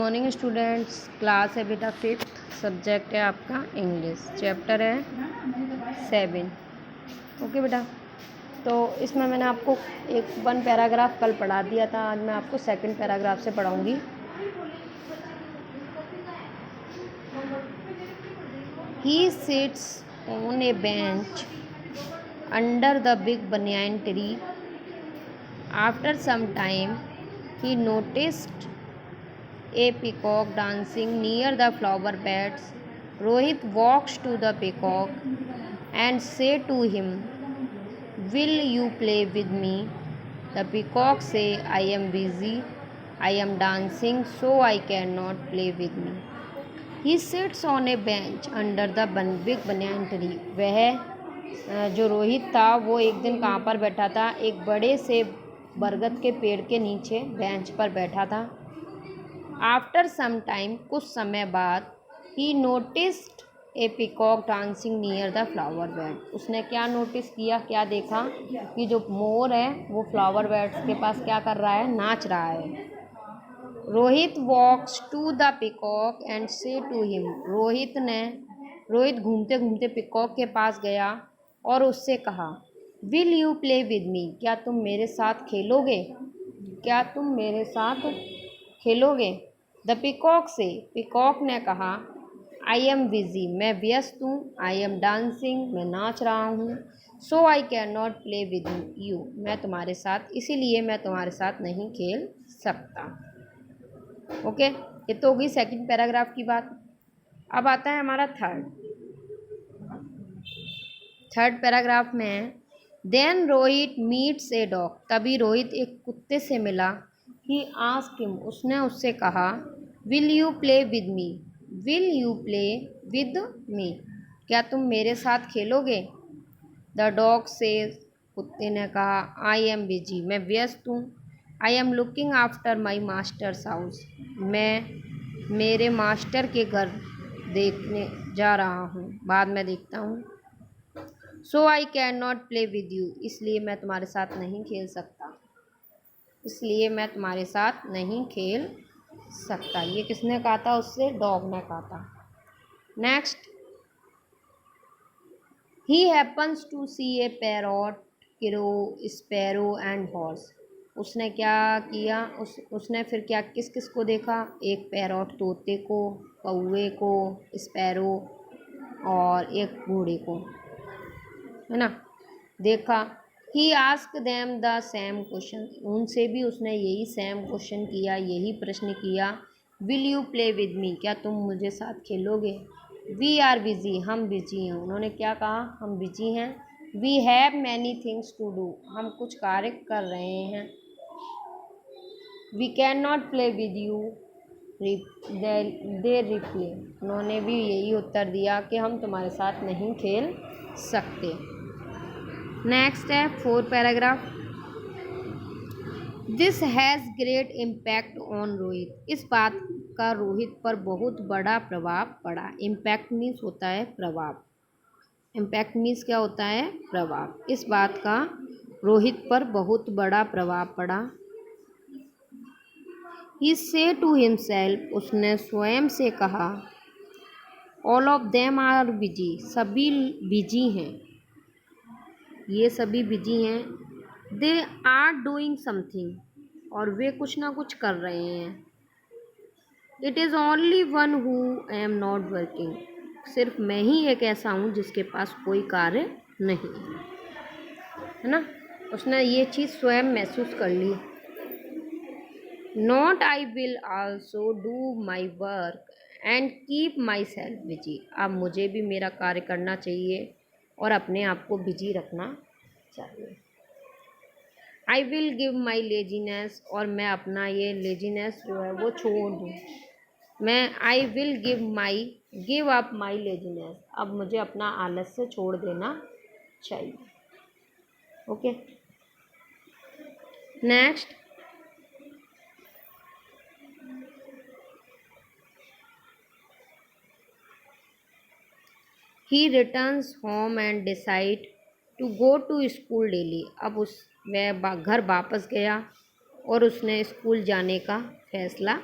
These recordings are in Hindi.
मॉर्निंग स्टूडेंट्स, क्लास है बेटा फिफ्थ, सब्जेक्ट है आपका इंग्लिश, चैप्टर है 7। ओके बेटा, तो इसमें मैंने आपको वन पैराग्राफ कल पढ़ा दिया था। आज मैं आपको सेकंड पैराग्राफ से पढ़ाऊंगी। He sits on a bench under the big banyan tree. After some time he noticed a peacock dancing near the flower beds. Rohit walks to the peacock and said to him, "Will you play with me?" The peacock said, "I am busy. I am dancing, so I cannot play with me." He sits on a bench under the big banyan tree. वह जो रोहित था वो एक दिन कहाँ पर बैठा था? एक बड़े से बरगद के पेड़ के नीचे बेंच पर बैठा था। आफ्टर सम टाइम, कुछ समय बाद, ही noticed A peacock dancing near the flower bed. उसने क्या नोटिस किया, क्या देखा कि जो मोर है वो फ्लावर बेड्स के पास क्या कर रहा है? नाच रहा है। Rohit walks to the peacock and says to him. Rohit घूमते घूमते पीकॉक के पास गया और उससे कहा, will you play with me? क्या तुम मेरे साथ खेलोगे? क्या तुम मेरे साथ खेलोगे? द पीकॉक से, पीकॉक ने कहा, आई एम बिजी, मैं व्यस्त हूँ। आई एम डांसिंग, मैं नाच रहा हूँ। So I can not play with you, मैं तुम्हारे साथ, इसीलिए मैं तुम्हारे साथ नहीं खेल सकता। ओके, ये तो होगी सेकंड पैराग्राफ की बात। अब आता है हमारा थर्ड पैराग्राफ में, then Rohit meets a dog. तभी रोहित एक कुत्ते से मिला। ही आस्क्ड हिम, उसने उससे कहा, will you play with me? Will you play with me? क्या तुम मेरे साथ खेलोगे? द डॉग से, कुत्ते ने कहा, आई एम बिजी, मैं व्यस्त हूँ। I am looking after my masters house, मैं मेरे मास्टर के घर देखने जा रहा हूँ, बाद में देखता हूँ। So I can not play with you, इसलिए मैं तुम्हारे साथ नहीं खेल सकता। इसलिए मैं तुम्हारे साथ नहीं खेल सकता। ये किसने कहा था? उससे डॉग ने कहा था। Next, he happens to see a parrot, crow, sparrow and horse. उसने क्या किया? उसने फिर क्या, किस किस को देखा? एक पैरॉट, तोते को, कौवे को, स्पैरो और एक घोड़े को, है ना, देखा। He ask them the same question, उनसे भी उसने यही सेम क्वेश्चन किया, यही प्रश्न किया। Will you play with me? क्या तुम मुझे साथ खेलोगे? वी आर बिजी, हम बिजी हैं। उन्होंने क्या कहा? हम बिजी हैं। We have many things to do, हम कुछ कार्य कर रहे हैं। We can not play with you, they reply, उन्होंने भी यही उत्तर दिया कि हम तुम्हारे साथ नहीं खेल सकते। नेक्स्ट है fourth paragraph, this has great impact on Rohit. इस बात का रोहित पर बहुत बड़ा प्रभाव पड़ा। इम्पैक्ट मीन्स होता है प्रभाव। इम्पैक्ट मीन्स क्या होता है? प्रभाव। इस बात का रोहित पर बहुत बड़ा प्रभाव पड़ा। ही से टू हिमसेल्फ, उसने स्वयं से कहा, all of them are busy, सभी बिजी हैं, ये सभी बिजी हैं। दे आर डूइंग समथिंग, और वे कुछ ना कुछ कर रहे हैं। It is only one who am not working, सिर्फ मैं ही एक ऐसा हूँ जिसके पास कोई कार्य नहीं है ना। उसने ये चीज़ स्वयं महसूस कर ली। Not I will also do my work and keep myself busy, अब मुझे भी मेरा कार्य करना चाहिए और अपने आप को बिजी रखना चाहिए। आई विल गिव माई लेजीनेस, और मैं अपना ये लेजीनेस जो है वो छोड़ दूँ। मैं I will give up my laziness, अब मुझे अपना आलस्य छोड़ देना चाहिए। Okay, next, he returns home and decide to go to school daily. अब वह घर वापस गया और उसने स्कूल जाने का फैसला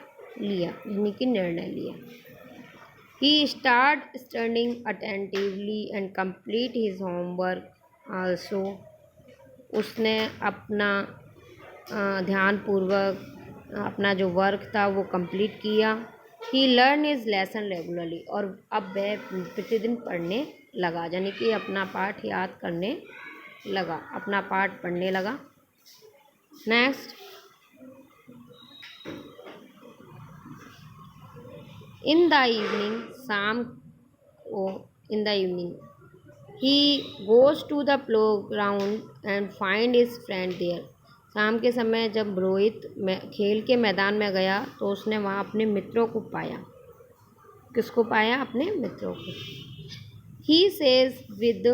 लिया, यानी कि निर्णय लिया। He start studying attentively and complete his homework also. उसने अपना ध्यानपूर्वक अपना जो वर्क था वो कंप्लीट किया। He learn his lesson regularly, और अब वह प्रतिदिन पढ़ने लगा, यानी कि अपना पाठ याद करने लगा, अपना पाठ पढ़ने लगा। नेक्स्ट, इन द इवनिंग, शाम को, in the evening he goes to the playground and find his friend there. शाम के समय जब रोहित खेल के मैदान में गया तो उसने वहाँ अपने मित्रों को पाया। किसको पाया? अपने मित्रों को। He says with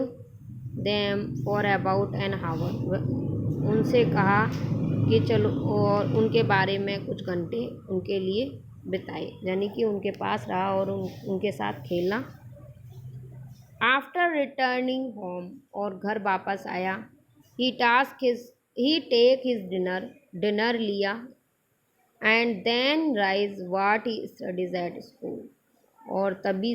them for about an hour. उनसे कहा कि चलो, और उनके बारे में कुछ घंटे उनके लिए बिताए, यानी कि उनके पास रहा और उनके साथ खेला। आफ्टर रिटर्निंग होम, और घर वापस आया। ही टेक हिज डिनर लिया and then rise what he studies at school. और तभी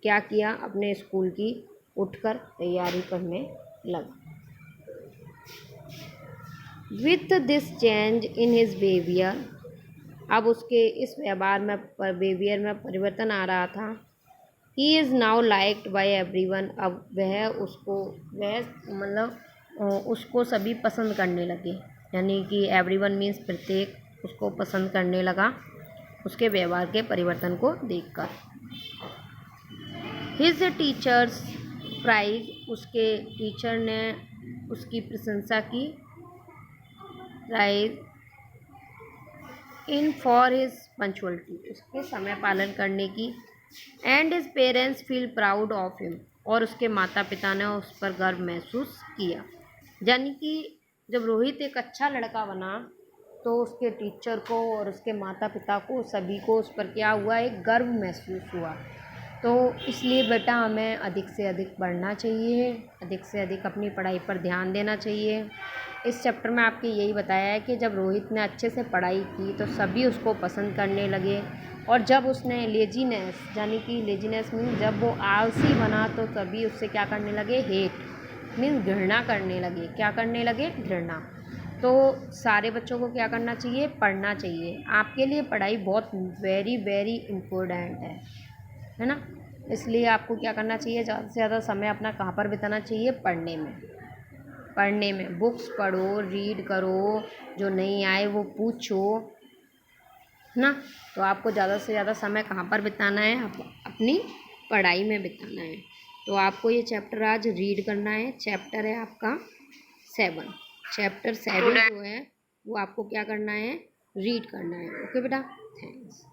क्या किया? अपने स्कूल की उठकर तैयारी करने लगा। With this change in his behaviour, अब उसके इस व्यवहार में परिवर्तन आ रहा था। He is now liked by everyone, अब उसको सभी पसंद करने लगे, यानी कि एवरीवन मीन्स प्रत्येक उसको पसंद करने लगा उसके व्यवहार के परिवर्तन को देखकर। हिज टीचर्स प्राइज, उसके टीचर ने उसकी प्रशंसा की। Praise in for his punctuality, उसके समय पालन करने की। And his parents feel proud of him, और उसके माता पिता ने उस पर गर्व महसूस किया। यानी कि जब रोहित एक अच्छा लड़का बना तो उसके टीचर को और उसके माता पिता को, सभी को उस पर क्या हुआ? एक गर्व महसूस हुआ। तो इसलिए बेटा हमें अधिक से अधिक पढ़ना चाहिए, अधिक से अधिक अपनी पढ़ाई पर ध्यान देना चाहिए। इस चैप्टर में आपके यही बताया है कि जब रोहित ने अच्छे से पढ़ाई की तो सभी उसको पसंद करने लगे, और जब उसने लेजीनेस, यानी कि लेजीनेस मीन्स जब वो आलसी बना तो सभी उससे क्या करने लगे? हेट मीन्स घृणा करने लगे। क्या करने लगे? घृणा। तो सारे बच्चों को क्या करना चाहिए? पढ़ना चाहिए। आपके लिए पढ़ाई बहुत वेरी वेरी इम्पोर्टेंट है ना। इसलिए आपको क्या करना चाहिए? ज़्यादा से ज़्यादा समय अपना कहाँ पर बिताना चाहिए? पढ़ने में। बुक्स पढ़ो, रीड करो, जो नहीं आए वो पूछो ना। तो आपको ज़्यादा से ज़्यादा समय कहाँ पर बिताना है? अपनी पढ़ाई में बिताना है। तो आपको ये चैप्टर आज रीड करना है। चैप्टर है आपका 7। चैप्टर 7 जो है वो आपको क्या करना है? रीड करना है। ओके बेटा, थैंक्स।